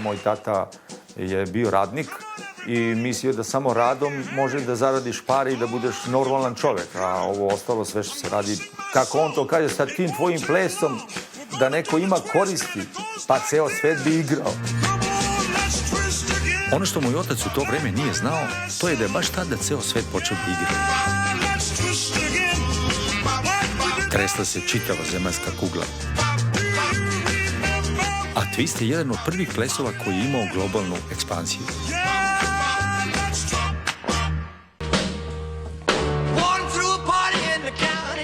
Moj tata je bio radnik i mislio da samo radom možeš da zaradiš pare i da budeš normalan čovek, a ovo ostalo sve što se radi, kako on to kaže, sa tim tvojim plesom, da neko ima koristi, pa ceo svet bi igrao. Ono što moj otac u to vreme nije znao, to je da je baš tada ceo svet počeo da igra. Tresla se čitava zemaljska kugla. A twist je jedan od prvih plesova koji je imao globalnu ekspansiju.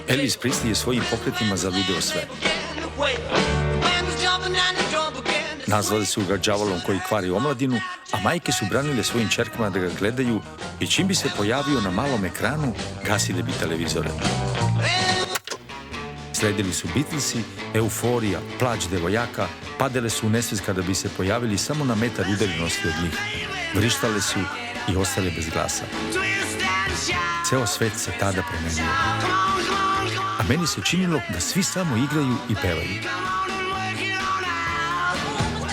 Elvis Presley je svojim pokretima zaludeo sve. Nazvali su ga đavolom koji kvari omladinu, a majke su branile svojim ćerkama da ga gledaju i čim bi se pojavio na malom ekranu, gasile bi televizore. Sledili su Beatlesi, euforija, plać devojaka, padale su u nesvest kada bi se pojavili samo na metar udaljenosti od njih. Vrištale su i ostale bez glasa. Ceo svet se tada promenio. A meni se činilo da svi samo igraju i pevaju.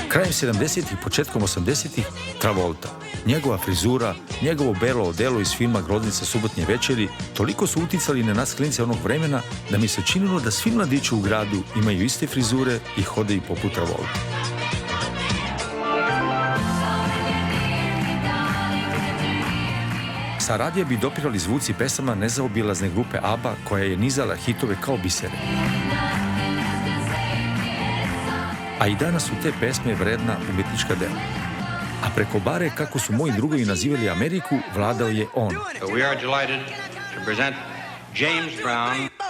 Krajem 70-ih, početkom 80-ih, Travolta. Njegova frizura, njegovo belo odelo iz filma Groznica subotnje večeri toliko su uticali na nas klince onog vremena da mi se činilo da svi mladići u gradu imaju iste frizure i hodaju poput Travolta. Sa radija bi dopirali zvuci pesama nezaobilazne grupe ABBA koja je nizala hitove kao bisere. A i danas su te pesme vredna umetnička dela. A preko bare, kako su moji drugovi nazivali Ameriku, vladao je on.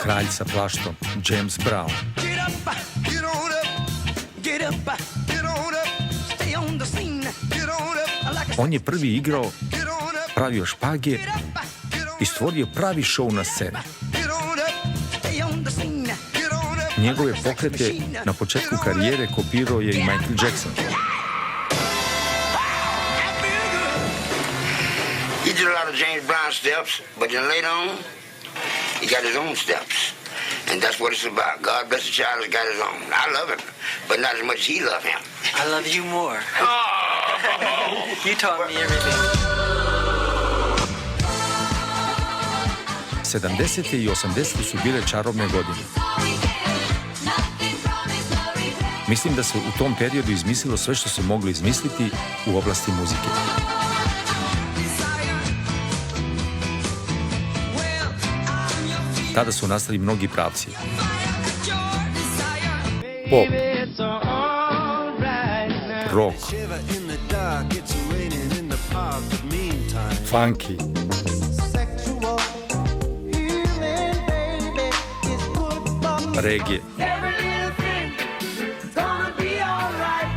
Kralj sa plaštom, James Brown. On je prvi igrao, pravio špage i stvorio pravi šou na sceni. Njegove pokrete na početku karijere kopirao je i Michael Jackson. He did a lot of James Brown steps, but then later on, he got his own steps. And that's what it's about. God bless the child has got his own. I love him, but not as much as he loved him. I love you more. You taught me everything. 70. i 80. su bile čarobne godine. Mislim da se u tom periodu izmislilo sve što se moglo izmisliti u oblasti muzike. Tada su nastali mnogi pravci. Pop, rock, funky, reggae,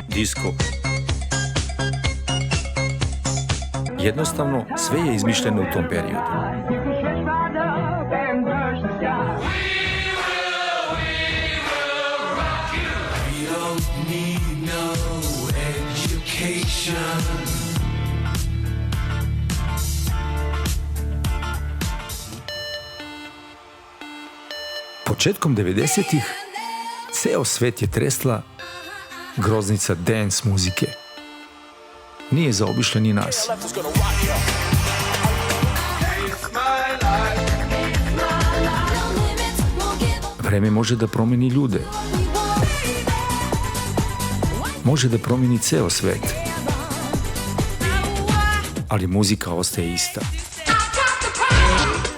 disko. Jednostavno, sve je izmišljeno u tom periodu. Početkom 90-ih ceo svet je tresla groznica dance muzike. Nije zaobišla ni nas. Vreme može da promeni ljude. Može da promeni ceo svet. Ali muzika ostaje ista.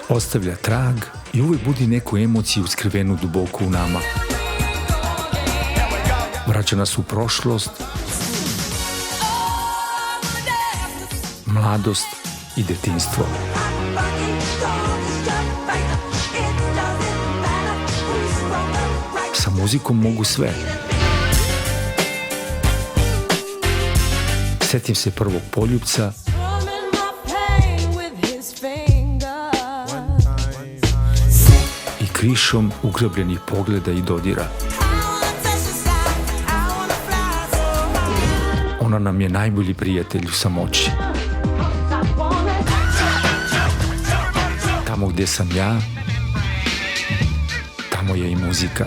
Ostavlja trag i uvek budi neku emociju skrivenu duboko u nama. Vraća nas u prošlost, mladost i detinjstvo. Sa muzikom mogu sve. Setim se prvog poljupca, i krišom ugrabljenih pogleda i dodira. Ona nam je najbolji prijatelj u samoći. Tamo gde sam ja, tamo je i muzika.